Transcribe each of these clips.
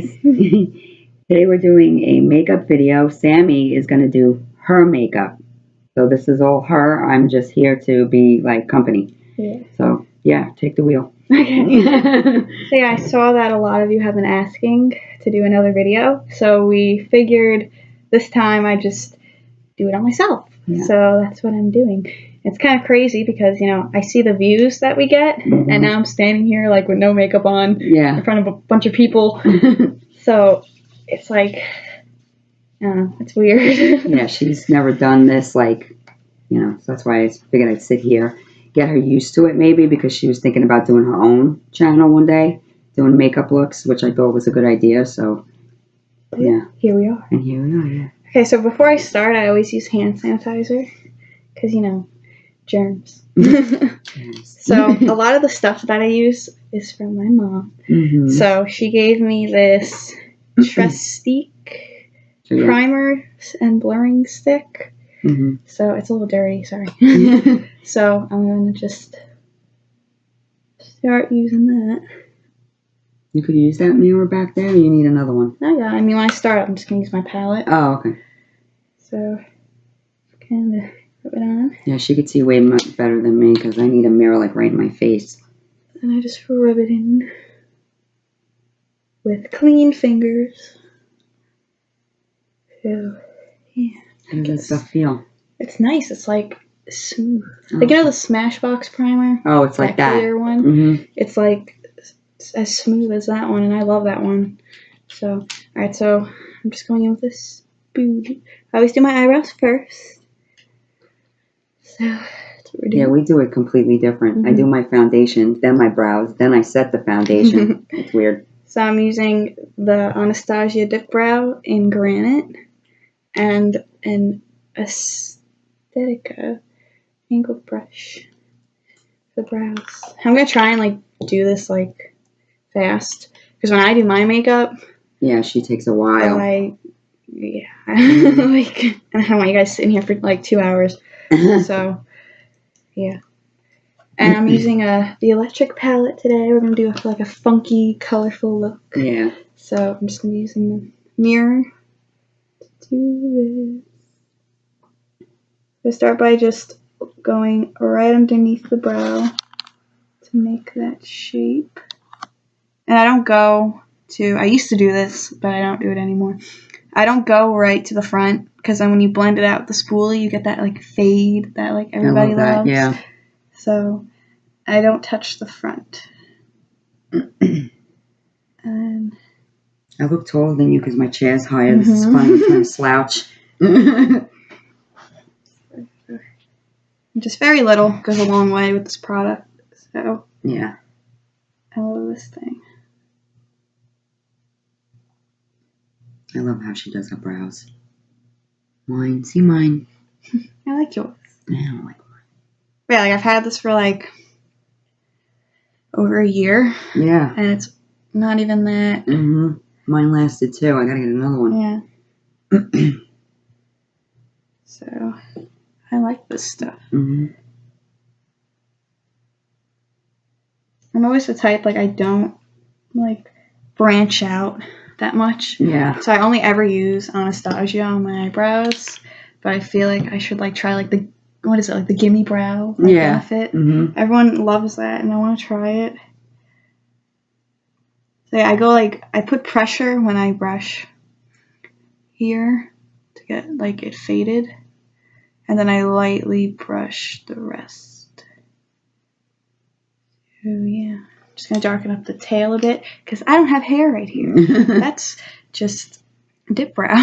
guys. Today we're doing a makeup video. Sammiee is going to do her makeup. So this is all her. I'm just here to be like company. Yeah. So yeah, take the wheel. Okay. So yeah, I saw that a lot of you have been asking to do another video. So we figured this time I'd just do it on myself. Yeah. So that's what I'm doing. It's kind of crazy because, you know, I see the views that we get, and now I'm standing here like with no makeup on in front of a bunch of people. So it's like, I don't know, it's weird. Yeah, she's never done this, like, you know, so that's why I figured I'd sit here, get her used to it maybe, because she was thinking about doing her own channel one day, doing makeup looks, which I thought was a good idea, so yeah. Here we are. And here we are, yeah. Okay, so before I start, I always use hand sanitizer, because, you know, germs. So a lot of the stuff that I use is from my mom. So she gave me this Trestique primer and blurring stick. So it's a little dirty, sorry. So I'm going to just start using that. You could use that mirror back there, or you need another one? Oh yeah, I mean when I start I'm just going to use my palette. Oh, okay. So kind of rub it on. Yeah, she could see way much better than me because I need a mirror like right in my face. And I just rub it in with clean fingers. So, yeah. How does that stuff feel? It's nice. It's like smooth. Like, you know the Smashbox primer? Oh, it's like that. Clear one? It's like as smooth as that one, and I love that one. So, alright, so I'm just going in with this spoon. I always do my eyebrows first. So, that's what we're doing. Yeah, we do it completely different. I do my foundation, then my brows, then I set the foundation. It's weird. So I'm using the Anastasia Dip Brow in Granite and an Aesthetica angled brush for the brows. I'm going to try and like do this like fast because when I do my makeup... Yeah, she takes a while. Like, I don't want you guys sitting here for like 2 hours. So, yeah. And I'm using the electric palette today. We're going to do like a funky, colorful look. Yeah. So I'm just going to be using the mirror to do this. We'll start by just going right underneath the brow to make that shape. And I don't go to, I used to do this, but I don't do it anymore. I don't go right to the front because then when you blend it out with the spoolie, you get that like fade that like everybody loves. Yeah. So I don't touch the front. And I look taller than you because my chair's higher. This is funny. I'm trying to slouch. Just very little goes a long way with this product. So yeah, I love this thing. I love how she does her brows. Mine, see mine. I like yours. I don't like mine. Yeah, like I've had this for like over a year. Yeah. And it's not even that. Mine lasted too. I gotta get another one. Yeah. So, I like this stuff. I'm always the type, like, I don't, like, branch out that much. Yeah. So I only ever use Anastasia on my eyebrows. But I feel like I should, like, try, like, the... What is it, like the gimme brow benefit? Everyone loves that, and I want to try it. So yeah, I go like, I put pressure when I brush here to get like it faded, and then I lightly brush the rest. So yeah, I'm just gonna darken up the tail a bit because I don't have hair right here. That's just dip brow.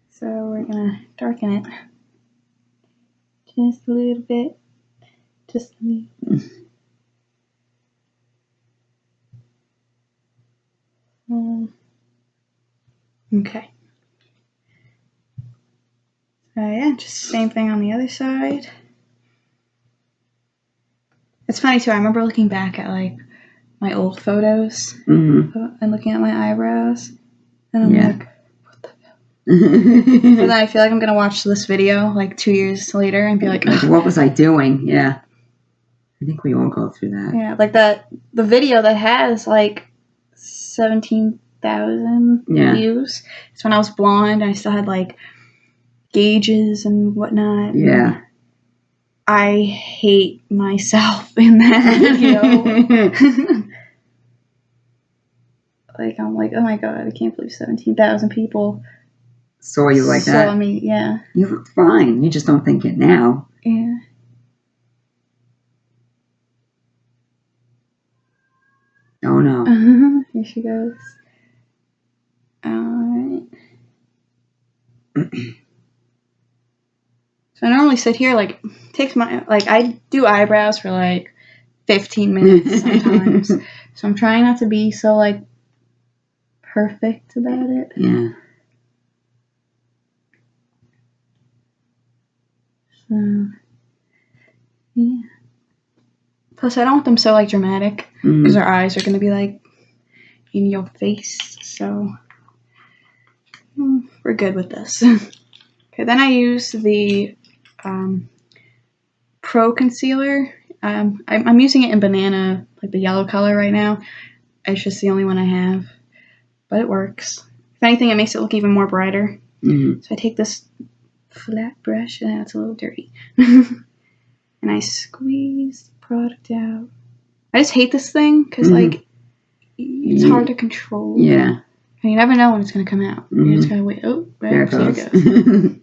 So we're gonna darken it. Just a little bit. Just me. Okay. So yeah, just the same thing on the other side. It's funny too, I remember looking back at like my old photos and looking at my eyebrows. And I'm like, what the hell? But then I feel like I'm going to watch this video like 2 years later and be like, what was I doing? Yeah. I think we all go through that. Yeah, like the video that has like 17 1,000 views. It's when I was blonde. I still had like gauges and whatnot. Yeah. I hate myself in that video. Like, I'm like, oh my god, I can't believe 17,000 people saw you like that. Saw me, yeah. You look fine. You just don't think it now. Yeah. Oh no. Here she goes. Alright. So I normally sit here, like, takes my, like, I do eyebrows for like 15 minutes sometimes. So I'm trying not to be so, like, perfect about it. Yeah. So, yeah. Plus, I don't want them so, like, dramatic. Because our eyes are going to be, like, in your face. So, we're good with this. Okay, then I use the Pro Concealer. I'm using it in Banana, like the yellow color right now. It's just the only one I have. But it works. If anything, it makes it look even more brighter. So I take this flat brush, and it's a little dirty. And I squeeze the product out. I just hate this thing because, like, it's hard to control. Yeah. And you never know when it's going to come out. You just got to wait. Oh, right, there it goes.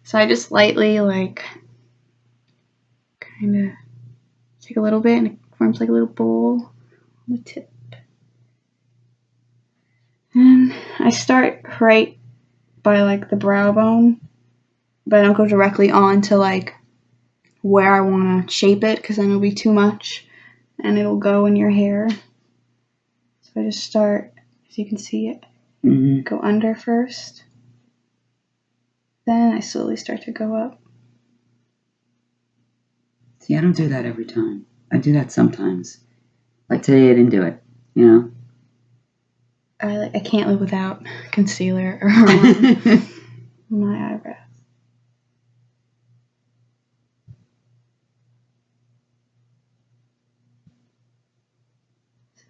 So I just lightly, like, kind of take a little bit, and it forms like a little bowl on the tip. And I start right by, like, the brow bone, but I don't go directly on to, like, where I want to shape it, because then it'll be too much, and it'll go in your hair. So I just start, as you can see it, go under first. Then I slowly start to go up. See, I don't do that every time. I do that sometimes. Like today I didn't do it, you know? I can't live without concealer around my eyebrows.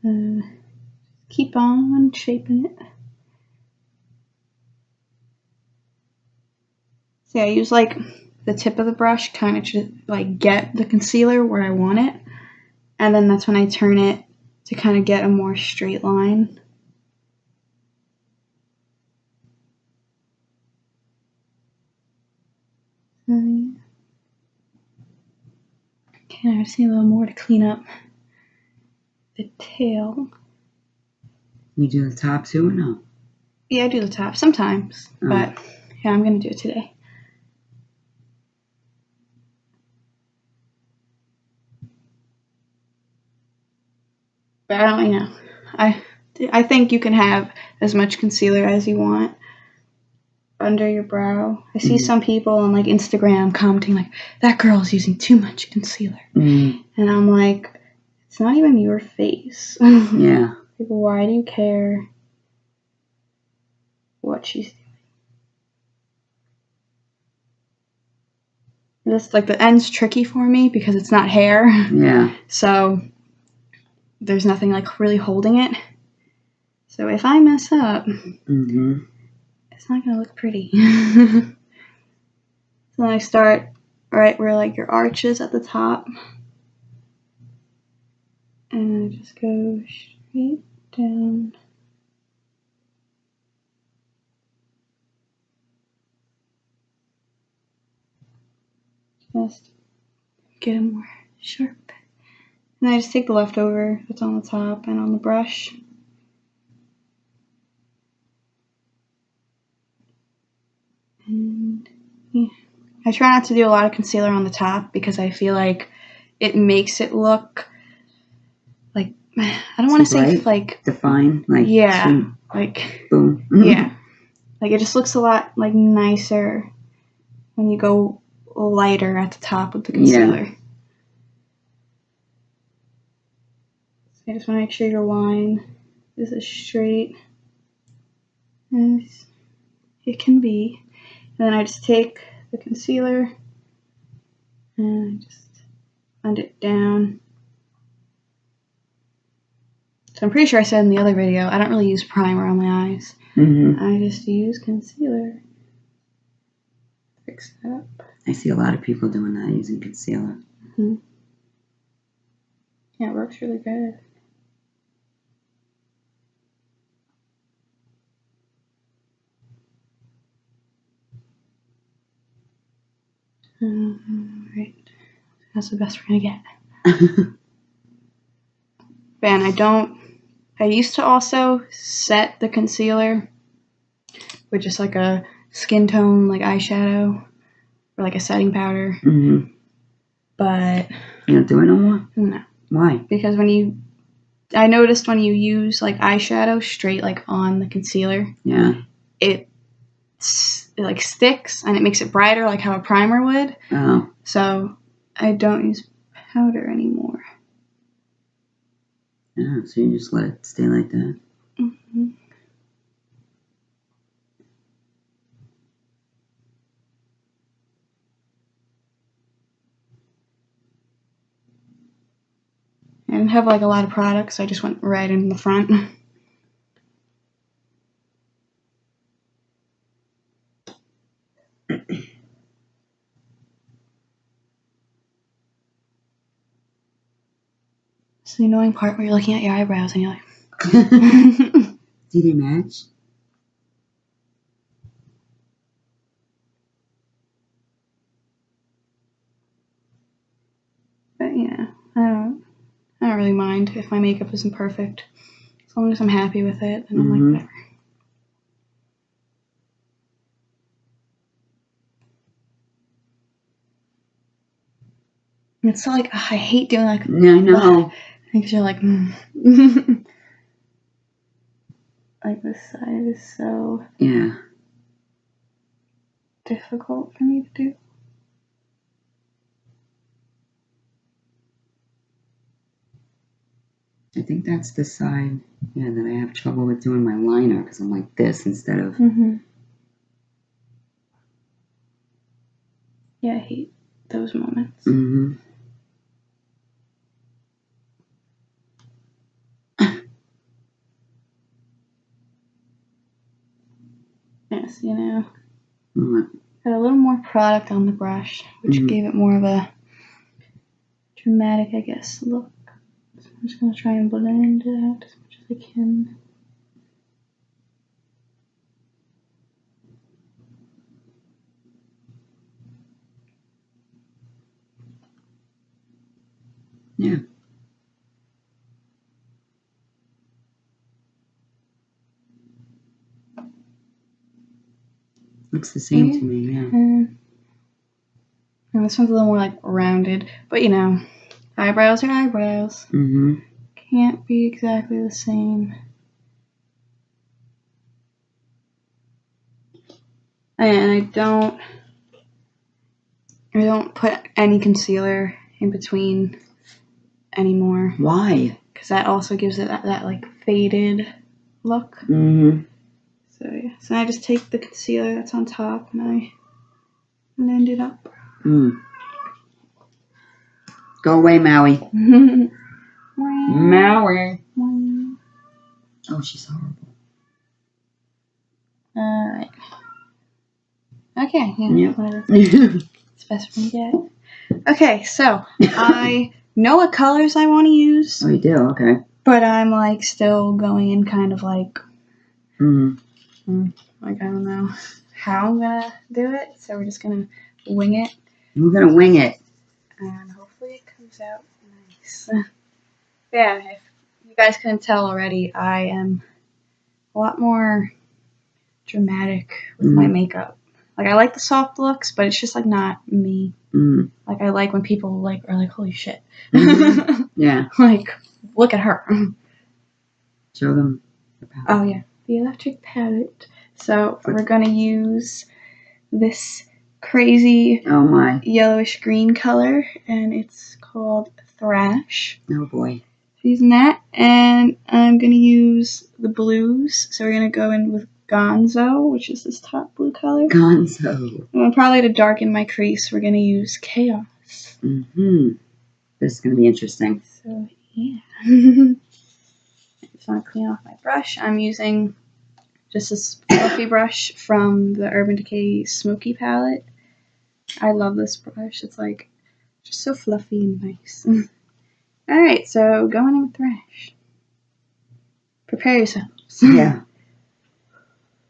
So keep on shaping it. See, I use like the tip of the brush kind of to like get the concealer where I want it, and then that's when I turn it to kind of get a more straight line. Okay, I just need a little more to clean up the tail. You do the top too or no? Yeah, I do the top sometimes, but yeah, I'm gonna do it today. But I don't, you know, I think you can have as much concealer as you want under your brow. I see some people on like Instagram commenting like, that girl's using too much concealer. And I'm like, it's not even your face. Yeah. Like, why do you care what she's doing? This, like, the end's tricky for me because it's not hair. Yeah. So there's nothing like really holding it. So if I mess up, it's not gonna look pretty. So then I start right where like your arch is at the top, and I just go straight down. Just get it more sharp. And I just take the leftover that's on the top and on the brush. And yeah, I try not to do a lot of concealer on the top because I feel like it makes it look like, I don't want to say like defined, like like boom. Yeah, like it just looks a lot like nicer when you go lighter at the top with the concealer. Yeah. So I just want to make sure your line is as straight as it can be. And then I just take the concealer and I just blend it down So I'm pretty sure I said in the other video, I don't really use primer on my eyes. I just use concealer. Fix that up. I see a lot of people doing that, using concealer. Yeah, it works really good. Right. That's the best we're gonna get. And I used to also set the concealer with just like a skin tone, like eyeshadow, or like a setting powder. But you don't do it no more? No. Why? Because I noticed when you use like eyeshadow straight like on the concealer, it like sticks and it makes it brighter, like how a primer would. Oh. So I don't use powder anymore. Yeah, so you just let it stay like that. I didn't have like a lot of products, so I just went right in the front. It's the annoying part where you're looking at your eyebrows and you're like, do they match? But yeah, I don't really mind if my makeup isn't perfect. As long as I'm happy with it, then I'm like, whatever. It's so like, I hate doing like, yeah, I know. Because you're like, like this side is so difficult for me to do. I think that's the side, that I have trouble with doing my liner, because I'm like this instead of... Yeah, I hate those moments. Yes, you know. Got a little more product on the brush, which gave it more of a dramatic, I guess, look. So I'm just going to try and blend it out as much as I can. Yeah. Looks the same to me, And this one's a little more like rounded, but you know, eyebrows are eyebrows. Can't be exactly the same. And I don't put any concealer in between anymore. Why? Because that also gives it that like faded look. So yeah, so I just take the concealer that's on top and I blend it up. Go away, Maui. Maui. Oh, she's horrible. Alright. Okay, whatever. It's best for me to get. Okay, so I know what colors I want to use. Oh, you do? Okay. But I'm like still going in kind of like, like I don't know how I'm gonna do it. So we're just gonna wing it. We're gonna wing it. And hopefully it comes out nice. Yeah, if you guys couldn't tell already, I am a lot more dramatic with my makeup. Like I like the soft looks, but it's just like not me. Like I like when people like are like, holy shit. Yeah. Like, look at her. Show them the palette. Oh yeah, the electric palette. So we're gonna use this crazy yellowish green color, and it's called Thrash. Oh boy. Using that, and I'm gonna use the blues. So we're gonna go in with Gonzo, which is this top blue color. Gonzo. And probably to darken my crease, we're gonna use Chaos. This is gonna be interesting. So yeah. just want to clean off my brush. I'm using just this fluffy brush from the Urban Decay Smoky palette. I love this brush. It's like just so fluffy and nice. Alright, so going in with Thrash. Prepare yourselves. Yeah.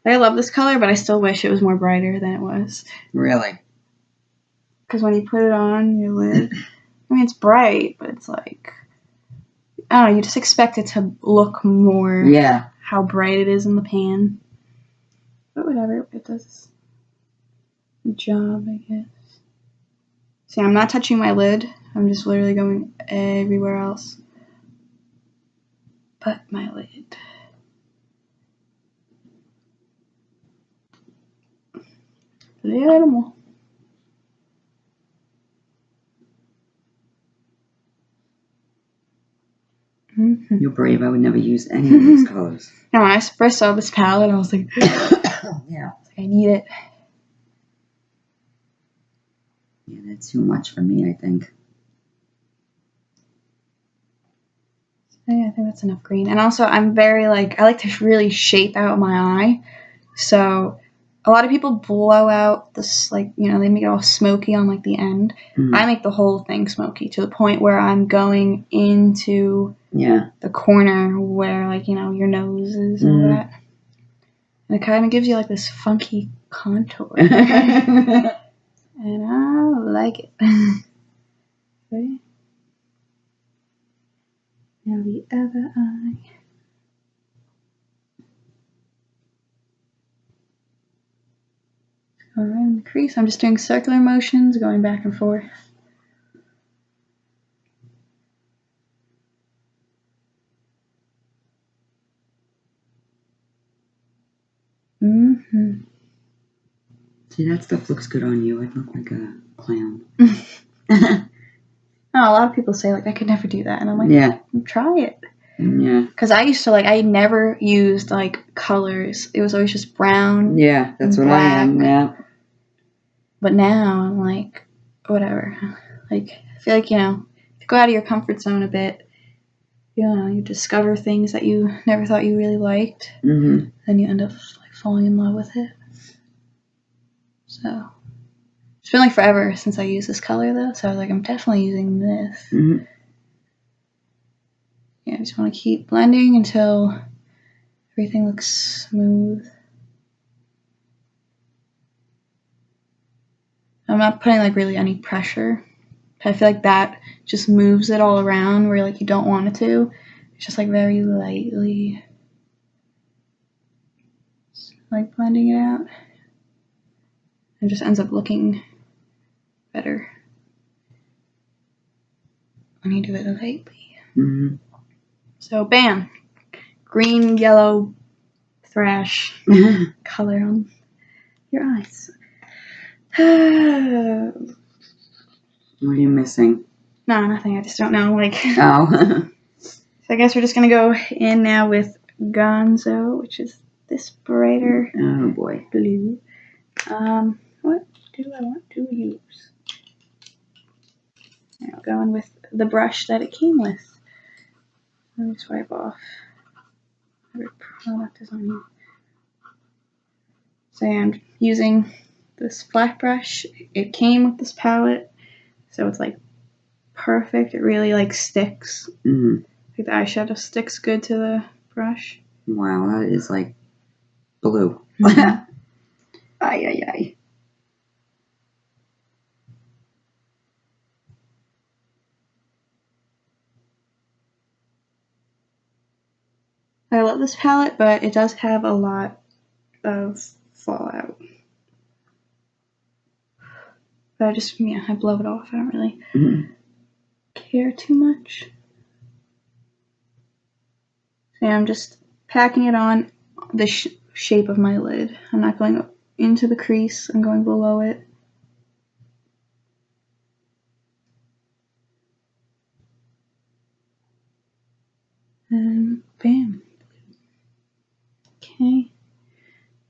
I love this color, but I still wish it was more brighter than it was. Really? Because when you put it on your lid, I mean, it's bright, but it's like, I don't know, you just expect it to look more how bright it is in the pan. But whatever, it does the job, I guess. See, I'm not touching my lid. I'm just literally going everywhere else but my lid. A little more. You're brave. I would never use any of these colors. Now, when I first saw this palette, I was like, yeah. I need it. Yeah, that's too much for me, I think. Yeah, I think that's enough green. And also, I'm very, like, I like to really shape out my eye. So, a lot of people blow out this, like, you know, they make it all smoky on, like, the end. I make the whole thing smoky to the point where I'm going into the corner where, like, you know, your nose is and all that. And it kind of gives you, like, this funky contour. And I like it. Okay. Now the other eye. Go around the crease. I'm just doing circular motions, going back and forth. See, that stuff looks good on you. I look like a clown. Oh, a lot of people say, like, I could never do that. And I'm like, try it. Yeah. Because I used to, like, I never used, like, colors. It was always just brown. Yeah, that's what black. I am, yeah. But now I'm like, whatever. Like, I feel like, you know, if you go out of your comfort zone a bit, you know, you discover things that you never thought you really liked. And you end up, like, falling in love with it. So, it's been, like, forever since I used this color, though. So I was like, I'm definitely using this. Yeah, I just want to keep blending until everything looks smooth. I'm not putting, like, really any pressure. I feel like that just moves it all around where, like, you don't want it to. It's just, like, very lightly, like, blending it out. It just ends up looking better when you do it lightly. So, bam. Green, yellow, Thrash color on your eyes. What are you missing? No, nothing. I just don't know. Like, oh. So I guess we're just going to go in now with Gonzo, which is this brighter blue. What do I want to use? Now going with the brush that it came with. Let me swipe off. Every product is on here. So I'm using this flat brush. It came with this palette, so it's like perfect. It really like sticks. Like the eyeshadow sticks good to the brush. Wow, that is like blue. Ay, ay, ay. I love this palette, but it does have a lot of fallout. But I just, I blow it off. I don't really care too much. So I'm just packing it on the shape of my lid. I'm not going into the crease. I'm going below it. And bam. Okay.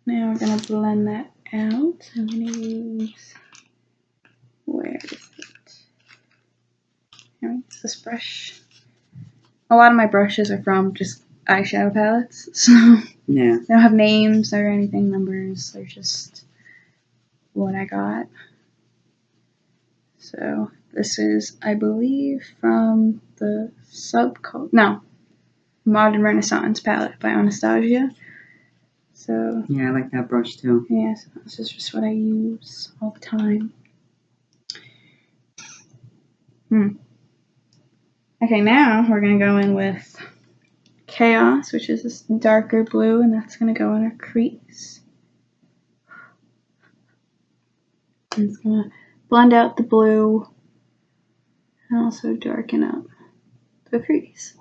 Now we're going to blend that out. I'm going to use, where is it? Here, it's this brush. A lot of my brushes are from just eyeshadow palettes. So yeah. they don't have names or anything, numbers. They're just what I got. So this is, I believe, from the Modern Renaissance palette by Anastasia. So yeah, I like that brush too. Yeah, so this is just what I use all the time. Okay, now we're gonna go in with Chaos, which is this darker blue, and that's gonna go in our crease. And it's gonna blend out the blue and also darken up the crease.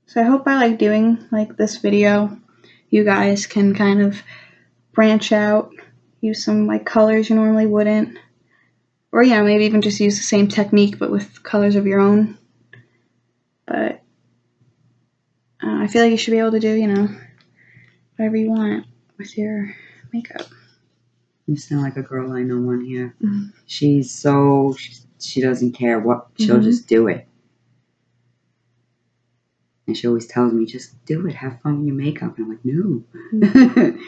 So I hope by like doing like this video, you guys can kind of branch out, use some like colors you normally wouldn't, or yeah, maybe even just use the same technique but with colors of your own. But I feel like you should be able to do, you know, whatever you want with your makeup. You sound like a girl I know on here. Mm-hmm. She's so, she doesn't care what, she'll just do it. And she always tells me, just do it, have fun with your makeup. And I'm like, no. Mm-hmm.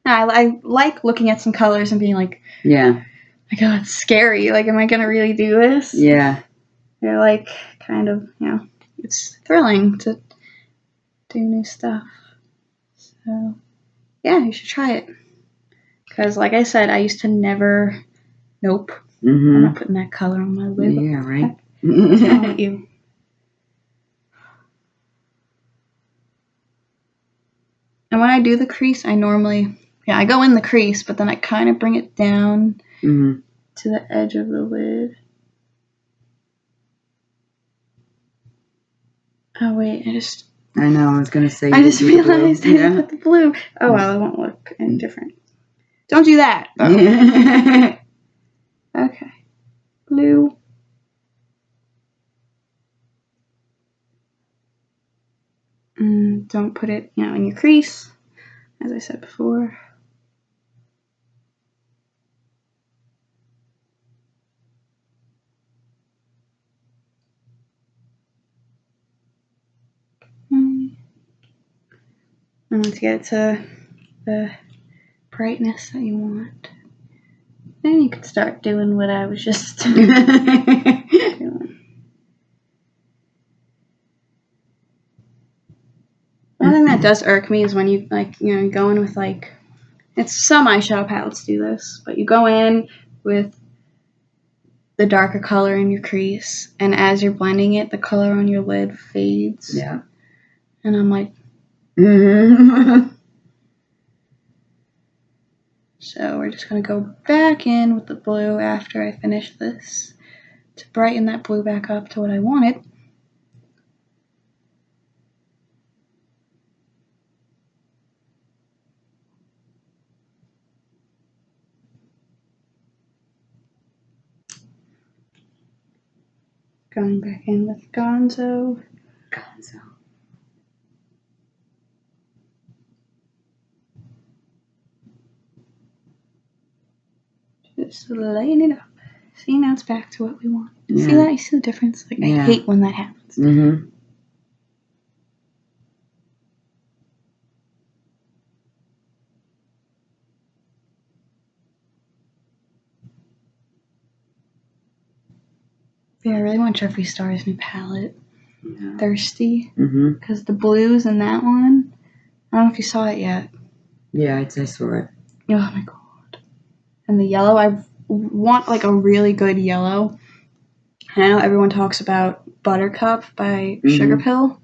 I like looking at some colors and being like, yeah. Like, oh, it's scary. Like, am I going to really do this? Yeah. They're like, kind of, you know, it's thrilling to do new stuff. So, yeah, you should try it. Because, like I said, I used to never, nope, I'm not putting that color on my lid. Yeah, right? What's wrong with you? And when I do the crease, I normally, I go in the crease, but then I kind of bring it down to the edge of the lid. Oh, wait, I know, I was going to say. I just realized I didn't put the blue. Oh, well, it won't look any different. Don't do that. Okay. Blue. Don't put it, you know, in your crease, as I said before. And let's get to the brightness that you want. Then you can start doing what I was just doing. One thing that does irk me is when you, like, you know, go in with, like, it's some eyeshadow palettes do this, but you go in with the darker color in your crease, and as you're blending it, the color on your lid fades. Yeah. And I'm like, So we're just going to go back in with the blue after I finish this to brighten that blue back up to what I wanted. Going back in with Gonzo. Just laying it up. See, now it's back to what we want. Yeah. See that? You see the difference? Like, I hate when that happens. Yeah, I really want Jeffree Star's new palette. Yeah. Thirsty. Because the blues in that one, I don't know if you saw it yet. Yeah, I saw it. Oh my god. And the yellow, I want like a really good yellow. And I know everyone talks about Buttercup by Sugar Pill.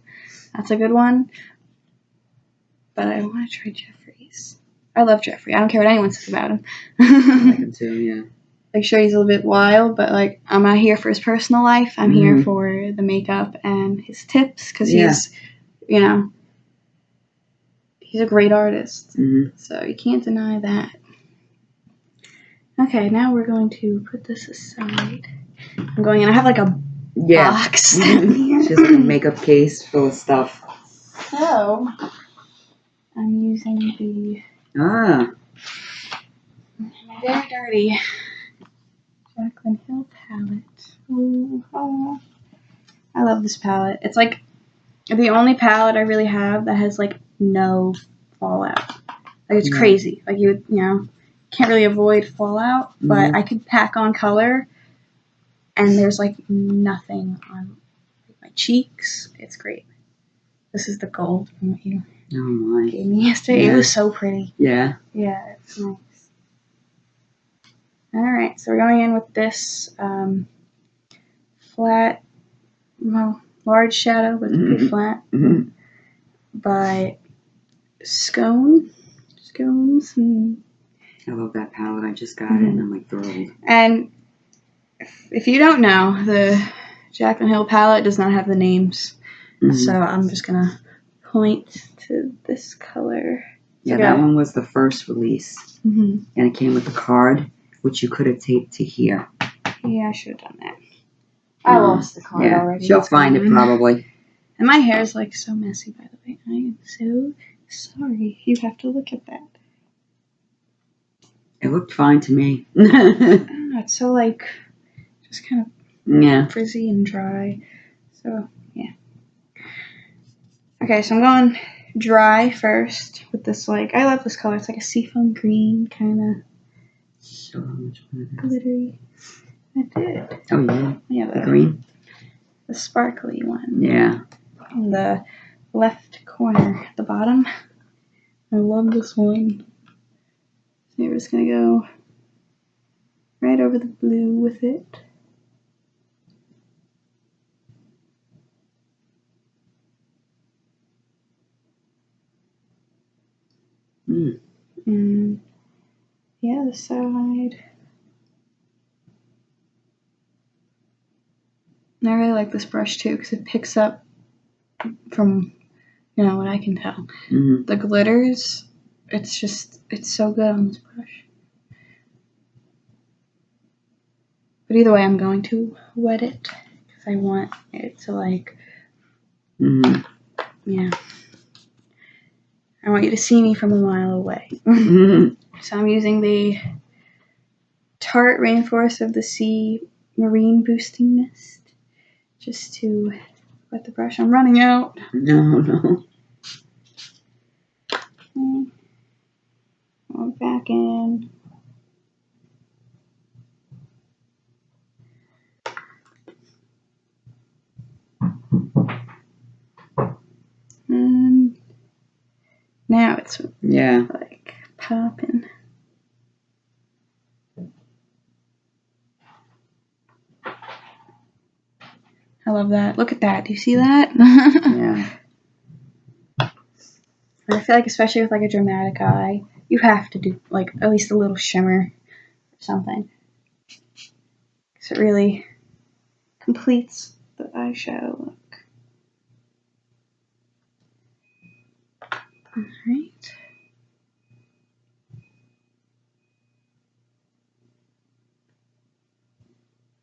That's a good one. But I want to try Jeffree's. I love Jeffree. I don't care what anyone says about him. I like him too, yeah. Like, sure, he's a little bit wild, but, like, I'm not here for his personal life. I'm here for the makeup and his tips, because he's, you know, he's a great artist. So you can't deny that. Okay, now we're going to put this aside. I'm going in. I have, like, a box. She has, like, a makeup case full of stuff. So, I'm using the... Very dirty Jaclyn Hill palette. Ooh, oh. I love this palette. It's like the only palette I really have that has like no fallout. Like it's crazy. Like you know, can't really avoid fallout, but I could pack on color and there's like nothing on my cheeks. It's great. This is the gold from what you gave me yesterday. Yeah. It was so pretty. Yeah. Yeah, it's nice. Alright, so we're going in with this flat, well, large shadow, but pretty flat, by Scones. I love that palette. I just got it and I'm like thrilled. And if you don't know, the Jaclyn Hill palette does not have the names. So I'm just going to point to this color. Yeah, that one was the first release. And it came with a card, which you could have taped to here. Yeah, I should have done that. I lost the card already. She'll find it probably. And my hair is like so messy, by the way. I am so sorry. You have to look at that. It looked fine to me. I don't know. It's so like, just kind of frizzy and dry. So, yeah. Okay, so I'm going dry first with this, like, I love this color. It's like a seafoam green, kind of. Show how much one it is. Glittery. I did. Oh, yeah? Yeah, the green? The sparkly one. Yeah. In the left corner at the bottom. I love this one. So we're just going to go right over the blue with it. And the other side. And I really like this brush too because it picks up from, you know, what I can tell. The glitters, it's so good on this brush. But either way, I'm going to wet it because I want it to like, yeah. I want you to see me from a mile away. So I'm using the Tarte Rainforest of the Sea Marine Boosting Mist just to wet the brush. I'm running out. No. Go back in. And now it's like popping. I love that. Look at that. Do you see that? Yeah. And I feel like especially with like a dramatic eye, you have to do like at least a little shimmer or something. Because it really completes the eyeshadow look. Alright.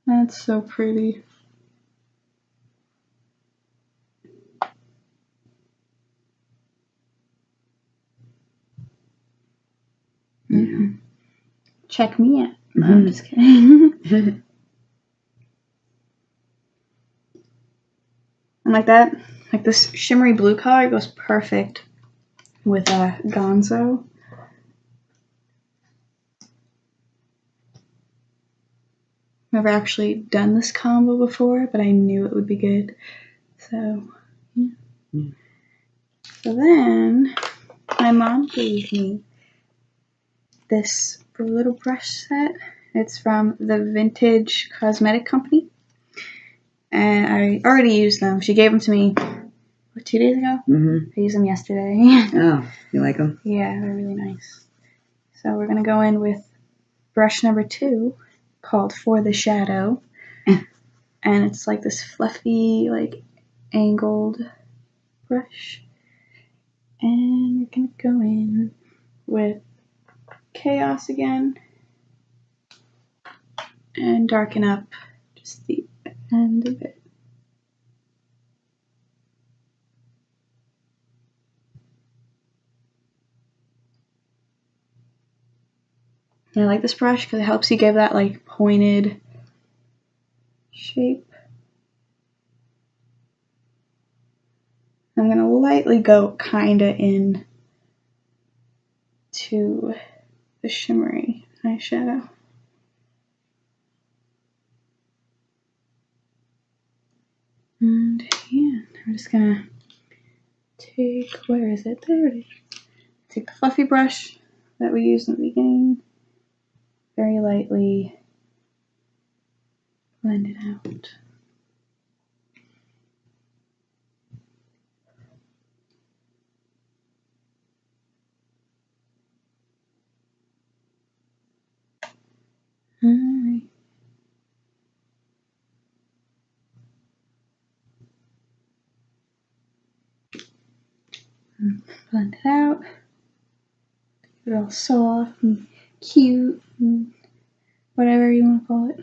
That's so pretty. Check me out. No, I'm just kidding. And like that, like this shimmery blue color goes perfect with Gonzo. Never actually done this combo before, but I knew it would be good. So, yeah. So then, my mom gave me this little brush set. It's from the Vintage Cosmetic Company. And I already used them. She gave them to me, what, 2 days ago? I used them yesterday. Oh, you like them? Yeah, they're really nice. So we're going to go in with brush number 2, called For the Shadow. And it's like this fluffy, like, angled brush. And we're going to go in with Chaos again. And darken up just the end of it. And I like this brush because it helps you give that like pointed shape. I'm going to lightly go kind of in to the shimmery eyeshadow. And yeah, I'm just going to take, where is it? There it is. Take the fluffy brush that we used in the beginning, very lightly blend it out. Alright. Blend it out. Get it all soft and cute and whatever you want to call it.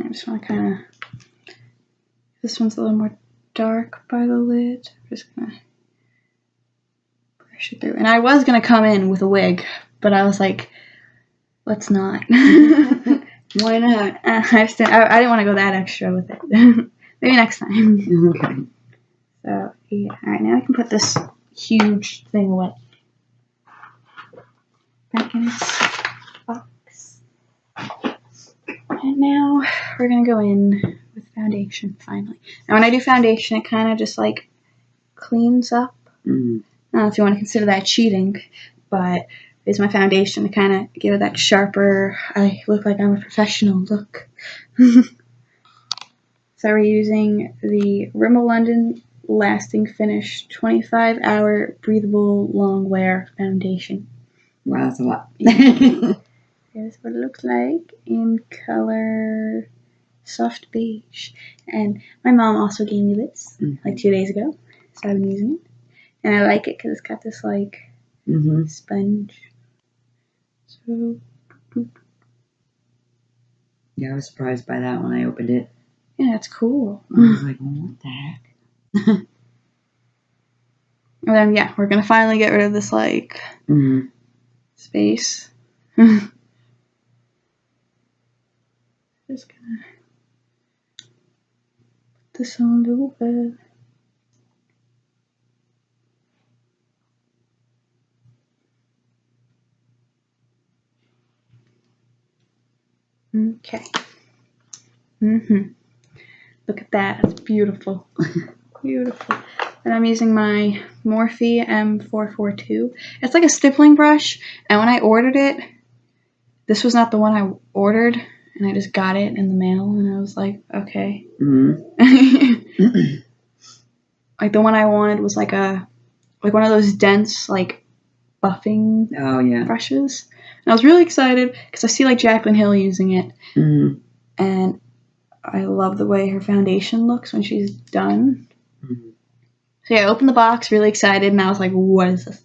I just want to kind of, this one's a little more dark by the lid. I'm just going to brush it through. And I was going to come in with a wig, but I was like, let's not. Why not? I didn't want to go that extra with it. Maybe next time. Okay. So, yeah. Alright, now I can put this huge thing away. Back in its box. And now we're going to go in with foundation, finally. Now when I do foundation, it kind of just like cleans up. Mm-hmm. I don't know if you want to consider that cheating, but it's my foundation to kind of give it that sharper, I look like I'm a professional look. So we're using the Rimmel London Lasting Finish 25-hour breathable long wear foundation. Wow, that's a lot. Here's what it looks like in color soft beige. And my mom also gave me this like 2 days ago, so I've been using it. And I like it because it's got this like sponge. So yeah, I was surprised by that when I opened it. yeah, it's cool. I was like, what the heck? And then yeah, we're gonna finally get rid of this like space. Just gonna put this on a little bit. Okay. Look at that. It's beautiful. Beautiful. And I'm using my Morphe M442. It's like a stippling brush. And when I ordered it, this was not the one I ordered. And I just got it in the mail. And I was like, okay. Like the one I wanted was like one of those dense like buffing brushes. And I was really excited because I see like Jaclyn Hill using it. And I love the way her foundation looks when she's done. So yeah, I opened the box, really excited, and I was like, what is this?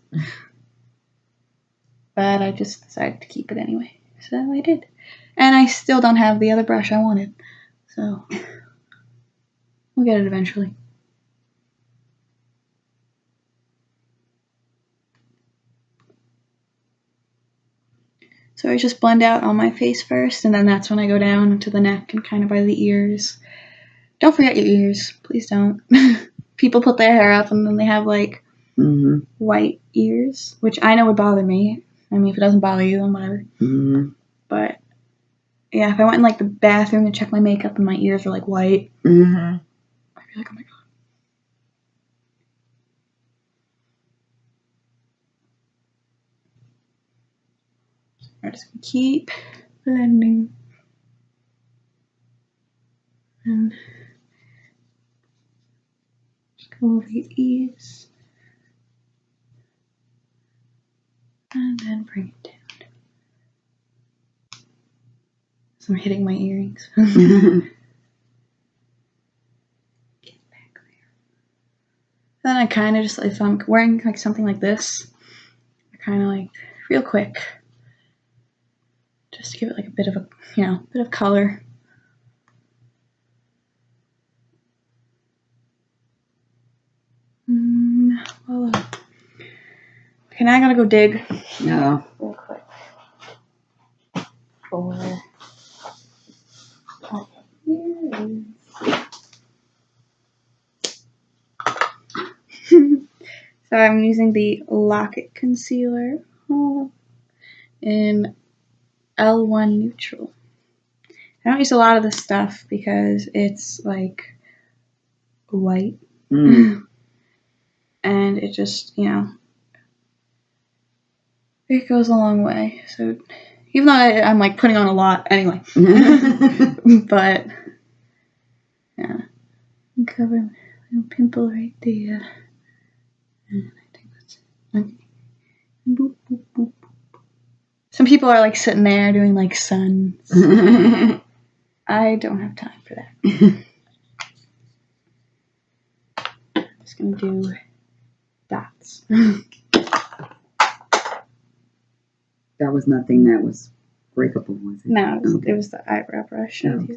But I just decided to keep it anyway. So I did. And I still don't have the other brush I wanted. So we'll get it eventually. So I just blend out on my face first, and then that's when I go down to the neck and kind of by the ears. Don't forget your ears. Please don't. People put their hair up and then they have like white ears, which I know would bother me. I mean, if it doesn't bother you, then whatever. But yeah, if I went in like the bathroom to check my makeup and my ears were like white, I'd be like, oh my god. I'm just gonna keep blending and just go over your ears and then bring it down. So I'm hitting my earrings. Get back there. Then I kind of just, if I'm wearing like something like this, I kind of like real quick. Just to give it like a bit of a, bit of color. Voila. Okay, now I gotta go dig. No. Real quick. For... Oh, here it is. So I'm using the Lock-It Concealer in L1 Neutral. I don't use a lot of this stuff because it's like white. And it just, you know, it goes a long way. So even though I'm like putting on a lot anyway. But yeah. Cover my little pimple right there. And I think that's it. Okay. Boop, boop, boop. Some people are like sitting there doing like suns. I don't have time for that. I'm just gonna do dots. That was nothing that was breakable, was it? No, it was the eyebrow brush. So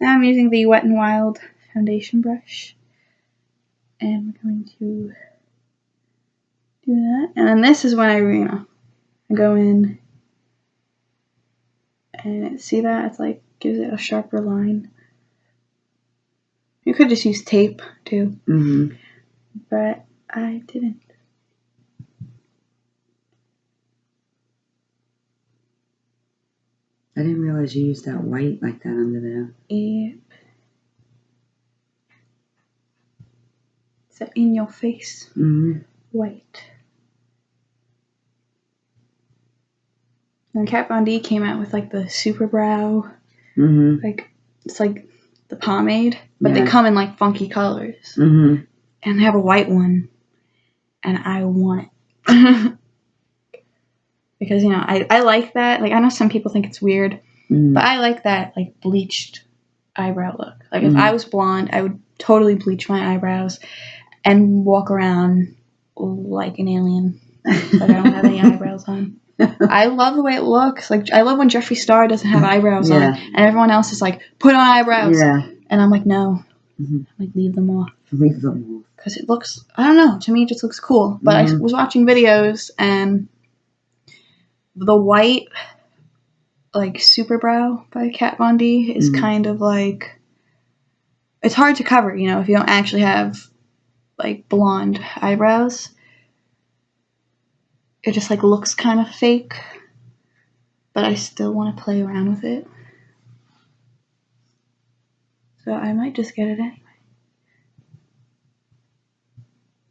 now I'm using the Wet n Wild foundation brush. And we're going to do that. And then this is when I go in and see that? It's like, gives it a sharper line. You could just use tape too. But I didn't. I didn't realize you used that white like that under there. Yep. It's an in your face white. And Kat Von D came out with like the Super Brow. Like, it's like the pomade, but they come in like funky colors. And they have a white one. And I want it. Because, you know, I like that. Like, I know some people think it's weird. But I like that, like, bleached eyebrow look. Like, if I was blonde, I would totally bleach my eyebrows and walk around like an alien. Like, I don't have any eyebrows on. I love the way it looks. Like, I love when Jeffree Star doesn't have eyebrows on. And everyone else is like, put on eyebrows. And I'm like, no. Like, leave them off. Leave them off. Because it looks, I don't know, to me it just looks cool. But I was watching videos and the white, like, Super Brow by Kat Von D is kind of like, it's hard to cover, you know, if you don't actually have, like, blonde eyebrows. It just, like, looks kind of fake. But I still want to play around with it. So I might just get it anyway.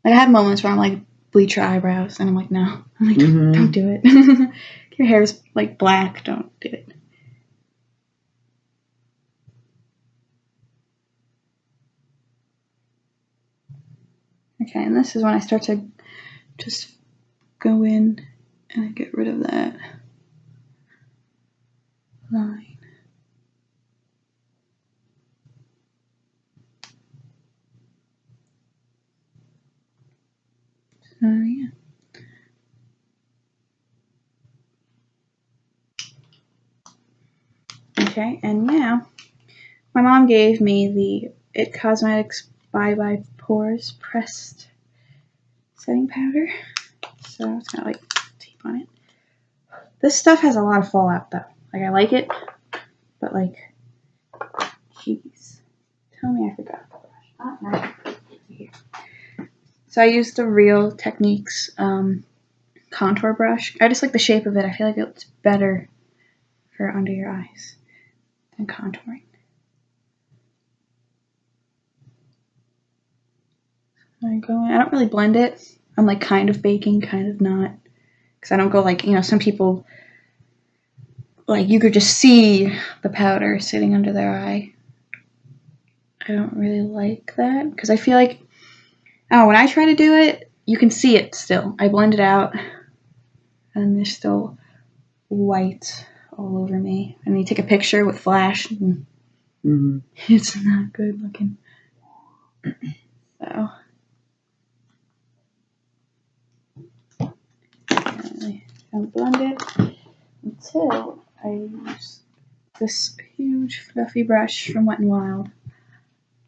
Like, I have moments where I'm like, bleach your eyebrows. And I'm like, no. I'm like, don't do it. Your hair is, like, black. Don't do it. Okay, and this is when I start to just go in and I get rid of that line. So, yeah. Okay, and now my mom gave me the It Cosmetics Bye Bye Pores Pressed Setting Powder. So it's got like tape on it. This stuff has a lot of fallout though. Like, I like it, but like, jeez. Tell me I forgot the brush. Oh, no. Here. So I used the Real Techniques contour brush. I just like the shape of it. I feel like it's better for under your eyes than contouring. I go in. I don't really blend it. I'm like kind of baking, kind of not. Because I don't go like, you know, some people, like, you could just see the powder sitting under their eye. I don't really like that. Because I feel like, oh, when I try to do it, you can see it still. I blend it out. And there's still white all over me. And you take a picture with flash. And it's not good looking. So. I don't blend it until I use this huge fluffy brush from Wet n Wild.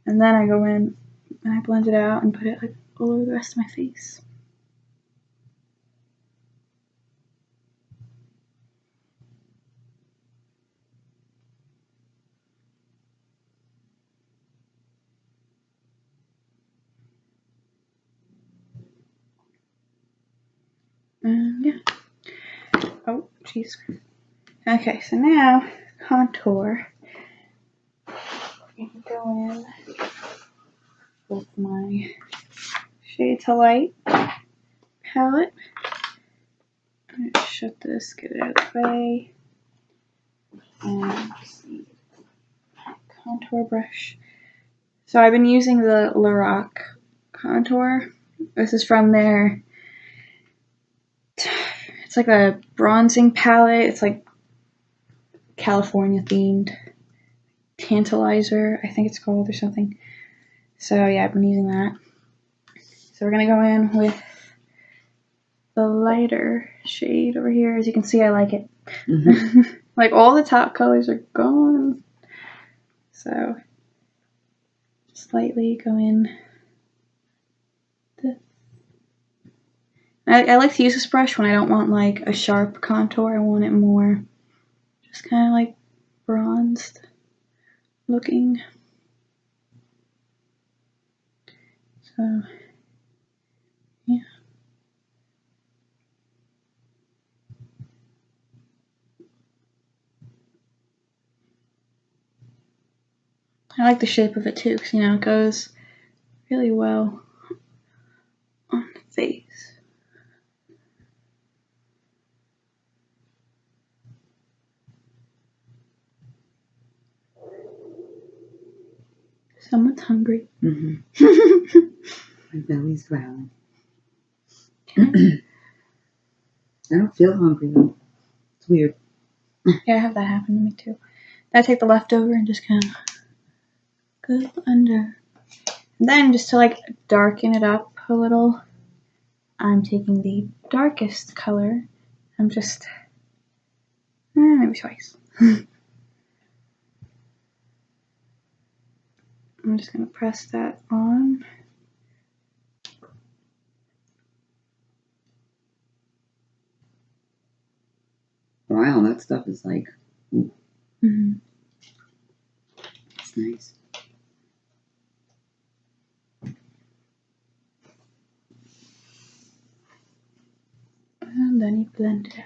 And then I go in and I blend it out and put it like all over the rest of my face. Yeah. Oh, jeez. Okay, so now contour. I'm gonna go in with my Shade to Light palette. I'm gonna shut this, get it out of the way, and see, contour brush. So I've been using the Lorac contour. This is from their, it's like a bronzing palette. It's like California themed. Tantalizer, I think it's called, or something. So yeah, I've been using that. So we're gonna go in with the lighter shade over here. As you can see, I like it. Mm-hmm. Like all the top colors are gone. So slightly go in. I like to use this brush when I don't want like a sharp contour. I want it more just kind of like bronzed looking. So yeah. I like the shape of it too, because you know it goes really well on the face. Someone's hungry. Mm-hmm. My belly's growling. I don't feel hungry though. It's weird. Yeah, I have that happen to me too. Then I take the leftover and just kind of go under. And then just to like darken it up a little, I'm taking the darkest color. I'm just, maybe twice. I'm just going to press that on. Wow, that stuff is like, Mm-hmm. It's nice. And then you blend it out.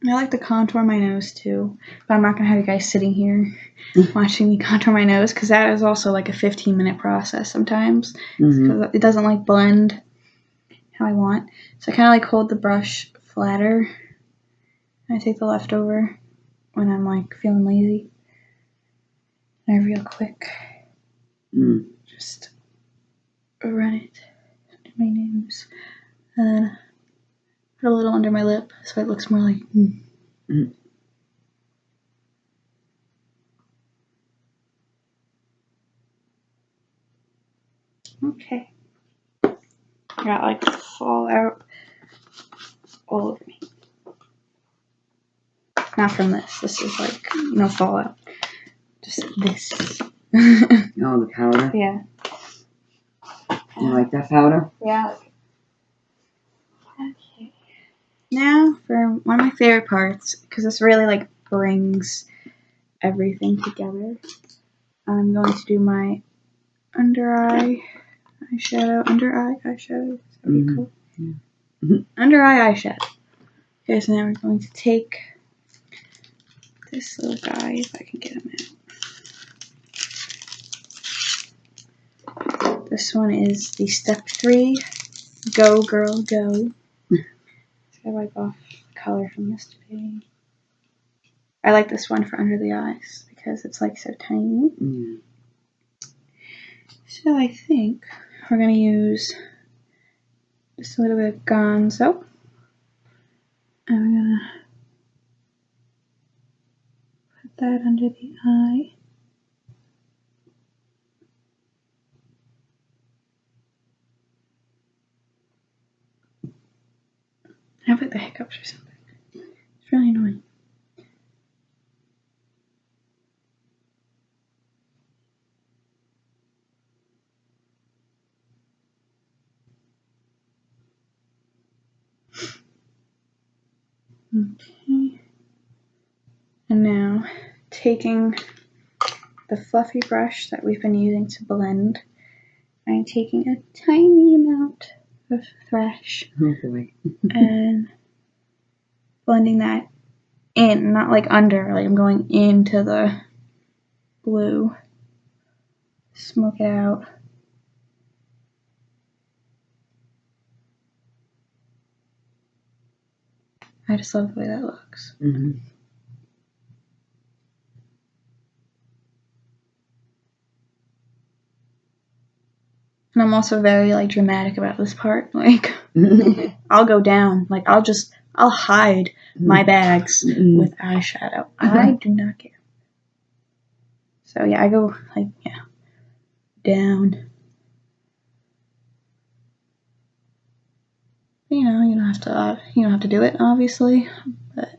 I like to contour my nose too, but I'm not going to have you guys sitting here watching me contour my nose, because that is also like a 15-minute process sometimes, because it doesn't like blend how I want. So I kind of like hold the brush flatter, and I take the leftover when I'm like feeling lazy. And I real quick just run it into my nose, and put a little under my lip so it looks more like Okay. I got like fallout all over me. Not from this. This is like no fallout. Just this. Oh, the powder? Yeah. You like that powder? Yeah. Okay. Now for one of my favorite parts, because this really like brings everything together, I'm going to do my under eye eyeshadow. Under eye eyeshadow? Is that what you call it? Yeah. Under eye eyeshadow. Okay, so now we're going to take this little guy, if I can get him out. This one is the Step 3 Go Girl Go. I wipe off the color from yesterday. I like this one for under the eyes because it's like so tiny. So I think we're going to use just a little bit of Gonzo. And we're going to put that under the eye. I have like the hiccups or something. It's really annoying. Okay. taking the fluffy brush that we've been using to blend. I'm taking a tiny amount of thrash and blending that in, not like under, like I'm going into the blue. Smoke it out. I just love the way that looks. Mm-hmm. And I'm also very like dramatic about this part. Like I'll go down. Like I'll hide my bags with eyeshadow. I do not care. So yeah, I go like down. You know, you don't have to do it, obviously, but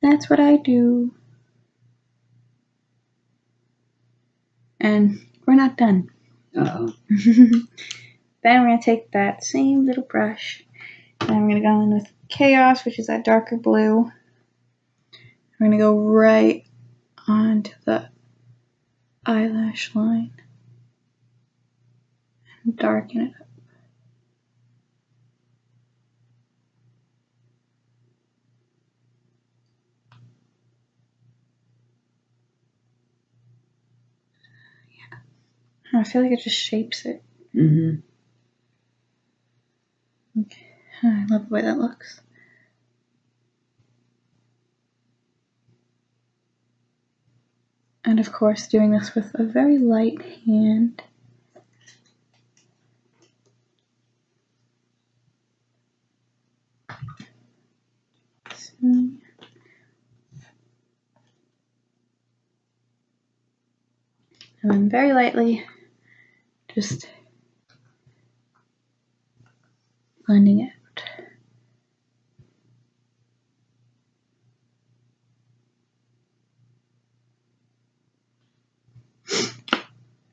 that's what I do. And we're not done. Uh-oh. Then we're gonna take that same little brush and I'm gonna go in with Chaos, which is that darker blue. I'm gonna go right onto the eyelash line and darken it up. I feel like it just shapes it. Mm-hmm. Okay. I love the way that looks. And of course, doing this with a very light hand. And then very lightly, just blending it out.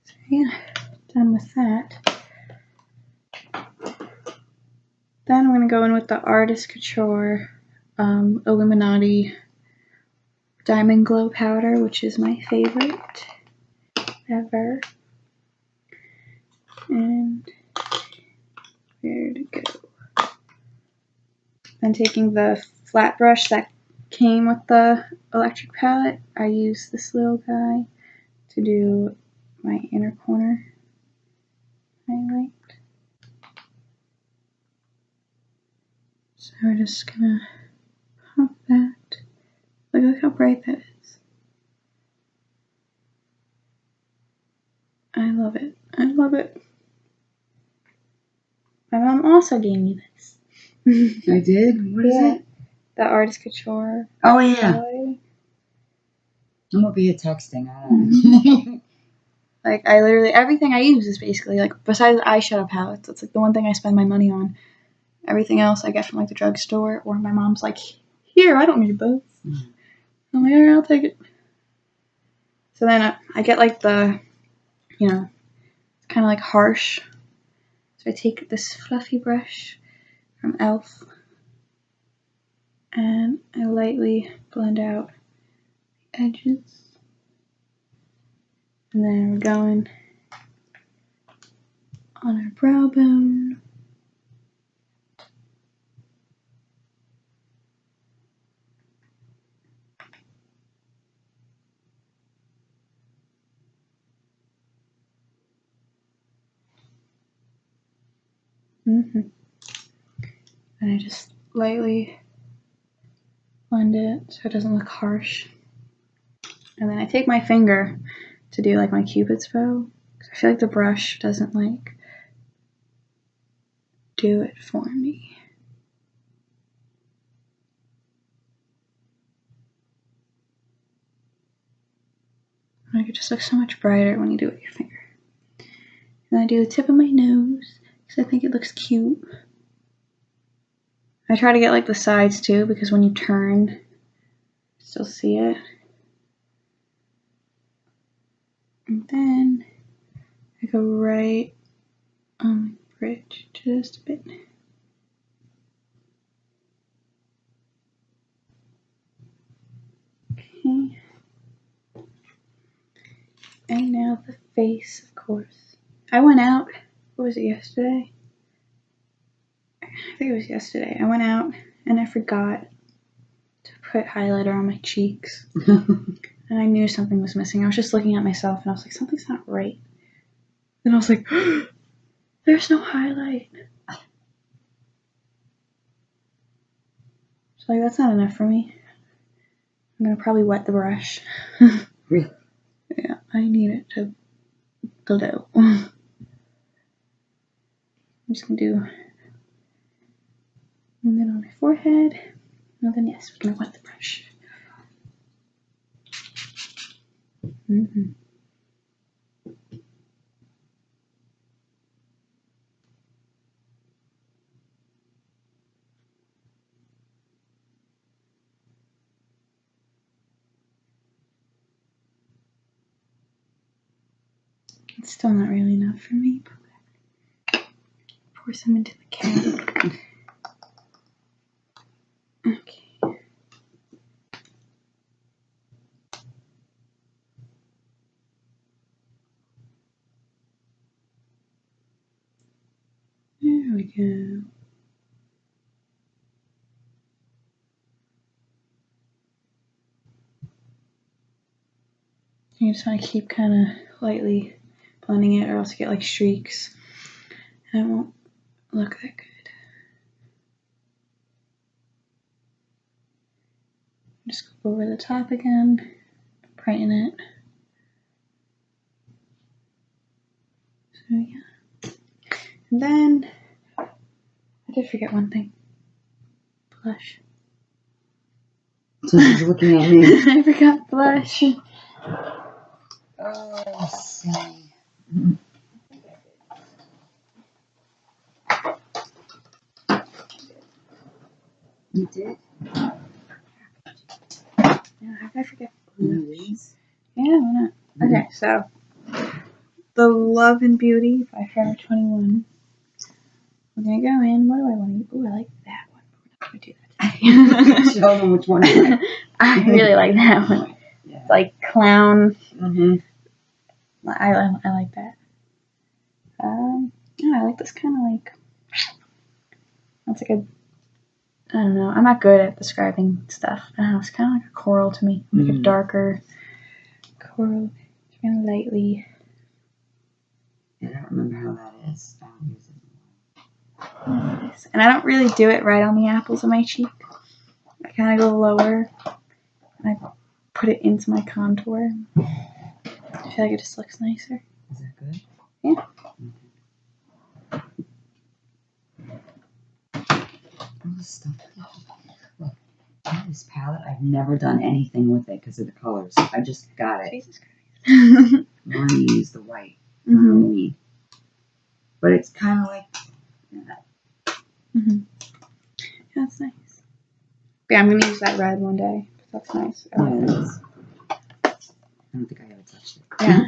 So yeah, done with that. Then I'm going to go in with the Artist Couture Illuminati Diamond Glow Powder, which is my favorite ever. And where to go? Then taking the flat brush that came with the electric palette, I use this little guy to do my inner corner highlight. So we're just gonna pop that. Look how bright that is. I love it. I love it. My mom also gave me this. I did? What is it? The Artist Couture. Oh, yeah. Toy. I'm over here texting. I don't know. Like, I literally, everything I use is basically, like, besides eyeshadow palettes, that's, like, the one thing I spend my money on. Everything else I get from, like, the drugstore, or my mom's like, here, I don't need both. I'm like, alright, I'll take it. So then I get, like, the, you know, it's kind of, like, harsh. So I take this fluffy brush from e.l.f. and I lightly blend out the edges. And then we're going on our brow bone. And I just lightly blend it so it doesn't look harsh. And then I take my finger to do like my Cupid's bow. I feel like the brush doesn't like do it for me. Like it just looks so much brighter when you do it with your finger. And I do the tip of my nose because I think it looks cute. I try to get like the sides too because when you turn, you still see it. And then I go right on my bridge just a bit. Okay. face, of course. I went out, what was it, yesterday? I think it was yesterday. I went out and I forgot to put highlighter on my cheeks. And I knew something was missing. I was just looking at myself and I was like, something's not right. And I was like, there's no highlight. So like, that's not enough for me. I'm gonna probably wet the brush. Really? Yeah, I need it to glow. I'm just gonna do and then on my forehead. And then yes, we're gonna wet the brush. It's still not really enough for me, but pour some into the cap. Okay. There we go. You just want to keep kind of lightly blending it, or else you get like streaks and it won't look that good. Just go over the top again, brighten it. So yeah. And then I did forget one thing. Blush. So she's looking at me. I forgot blush. Oh, let's see. You did? Yeah, how could I forget blush? Yeah, why not? Okay, so the Love and Beauty by Forever 21. We're gonna go in. What do I want to use? Oh, I like that one. We're not gonna do that today. Show them which one you like. I really like that one. Yeah. It's like clown. Mm-hmm. I like that. Yeah, I like this kind of like. It's like a. I don't know. I'm not good at describing stuff. I don't know. It's kind of like a coral to me, like a darker coral, kind of lightly. Yeah, I don't remember how that is. I don't use it. Nice. And I don't really do it right on the apples of my cheek. I kind of go lower. And I put it into my contour. I feel like it just looks nicer. Is that good? Yeah. All this stuff. Look, this palette, I've never done anything with it because of the colors. I just got it. Jesus Christ. Learning to use the white for Halloween. But it's kind of like that. Yeah, that's nice. Yeah, I'm going to use that red one day. That's nice. Yeah, it is. I don't think I ever touched it. Yeah.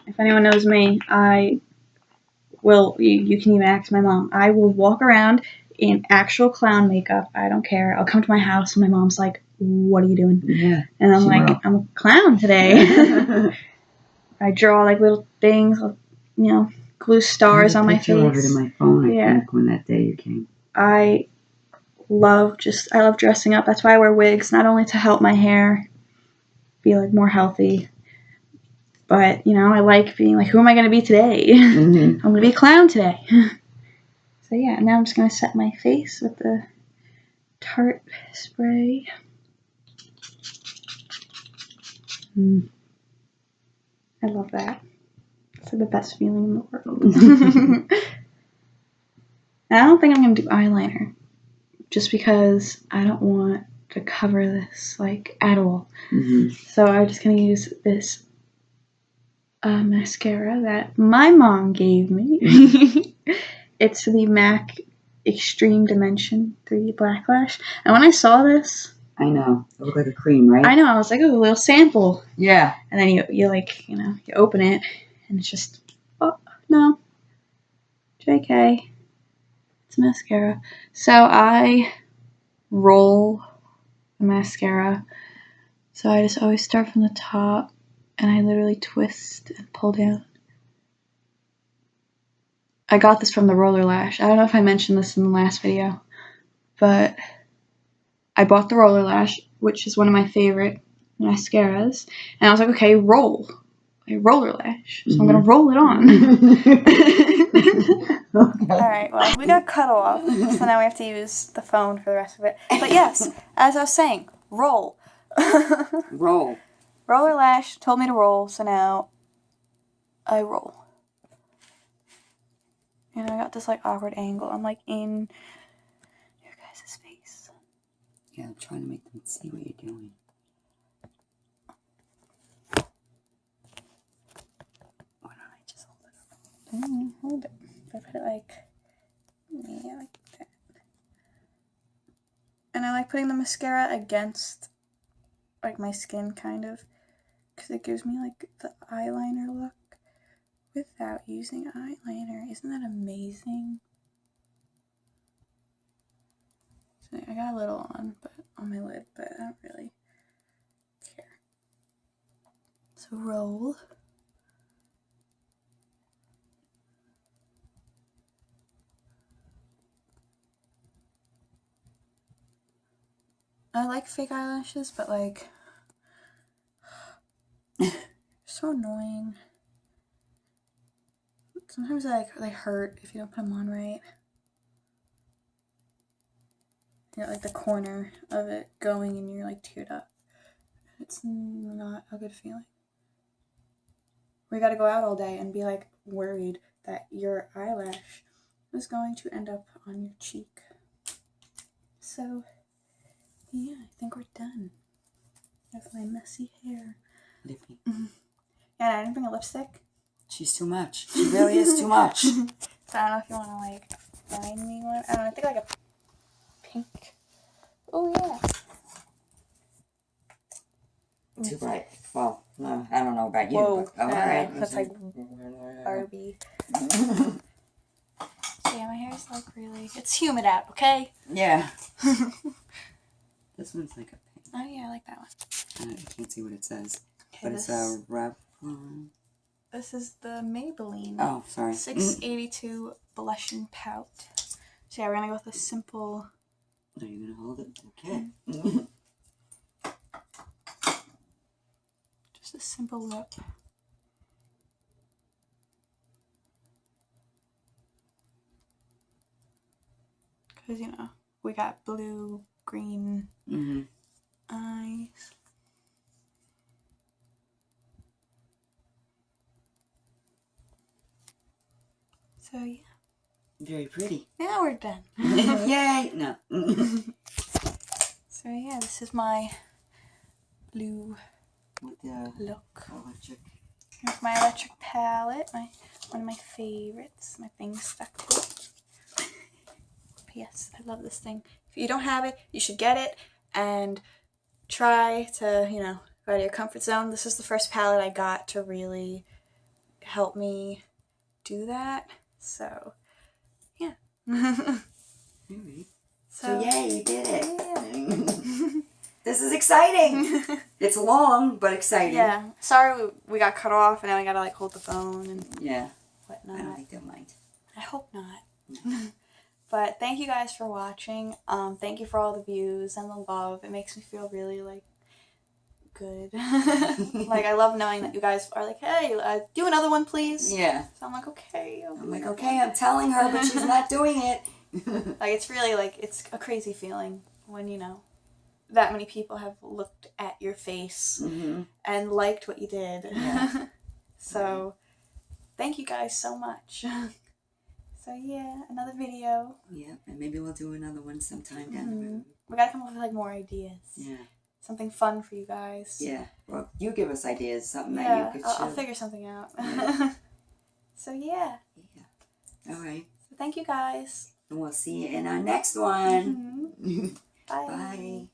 If anyone knows me, I will, you can even ask my mom, I will walk around in actual clown makeup. I don't care. I'll come to my house and my mom's like, what are you doing? Yeah. And I'm like, I'm a clown today. I draw like little things, glue stars on my face. I have a picture of it in my phone, I think, when that day you came. I love dressing up. That's why I wear wigs, not only to help my hair be like more healthy, but I like being like, who am I going to be today? I'm going to be a clown today. So yeah, now I'm just going to set my face with the Tarte spray. I love that. It's like the best feeling in the world. And I don't think I'm going to do eyeliner, just because I don't want to cover this like at all. So I'm just going to use this mascara that my mom gave me. It's the MAC Extreme Dimension 3D Black Lash. And when I saw this, I know. It looked like a cream, right? I know. I was like, oh, a little sample. Yeah. And then you like, you open it and it's just, oh, no. JK. It's mascara. So I roll the mascara So I just always start from the top and I literally twist and pull down. I got this from the Roller Lash. I don't know if I mentioned this in the last video, but I bought the Roller Lash, which is one of my favorite mascaras, and I was like, okay, roll. A Roller Lash, so I'm gonna roll it on. Alright, well, we got cut off, so now we have to use the phone for the rest of it. But yes, as I was saying, roll. Roll. Roller Lash told me to roll, so now I roll. And I got this like awkward angle. I'm like in your guys' face. Yeah, I'm trying to make them see what you're doing. Why don't I just hold it up? Hold it. If I put it like, yeah, like that. And I like putting the mascara against like my skin kind of, because it gives me like the eyeliner look without using eyeliner. Isn't that amazing? So I got a little on my lid, but I don't really care. So roll. I like fake eyelashes, but like, so annoying. Sometimes they hurt if you don't put them on right. You got like the corner of it going and you're like teared up. It's not a good feeling. We gotta go out all day and be like worried that your eyelash is going to end up on your cheek. So yeah, I think we're done with my messy hair. Lippy. Yeah, I didn't bring a lipstick. She's too much. She really is too much. So I don't know if you want to like find me one. I don't know, I think like a pink. Oh yeah. Too bright. Well, no, I don't know about you. Whoa. But, alright. That's like Barbie. So yeah, my hair is like really, it's humid out, okay? Yeah. This one's like a pink. Oh yeah, I like that one. I can't see what it says. Okay, But it's a Revlon. This is the Maybelline. Oh, sorry. 682 Blush and Pout. So yeah, we're gonna go with a simple. Are you gonna hold it? Okay. Just a simple lip. Because, you know, we got blue, green eyes. So, yeah. Very pretty. Now we're done. Yay! No. So, yeah, this is my blue With the look. electric. Here's my electric palette. One of my favorites. My thing stuck to it. But yes, I love this thing. If you don't have it, you should get it and try to, you know, go out of your comfort zone. This is the first palette I got to really help me do that. So, yeah. Alright. So yay, you did it. Yeah. This is exciting. It's long, but exciting. Yeah. Sorry we got cut off and now I gotta like hold the phone and whatnot. I don't think they'll mind. I hope not. But thank you guys for watching. Thank you for all the views and the love. It makes me feel really like good. Like I love knowing that you guys are like, hey, do another one, please. Yeah. So I'm like, okay. I'm like, okay, I'm telling her, but she's not doing it. Like it's really like it's a crazy feeling when you know that many people have looked at your face and liked what you did. Yeah. So thank you guys so much. So yeah, another video. Yeah, and maybe we'll do another one sometime down the road. We gotta come up with like more ideas. Yeah. Something fun for you guys. Yeah. Well, you give us ideas, something that you could I'll shoot. figure something out. Yeah. So yeah. All right. So thank you guys. And we'll see you in our next one. Bye. Bye.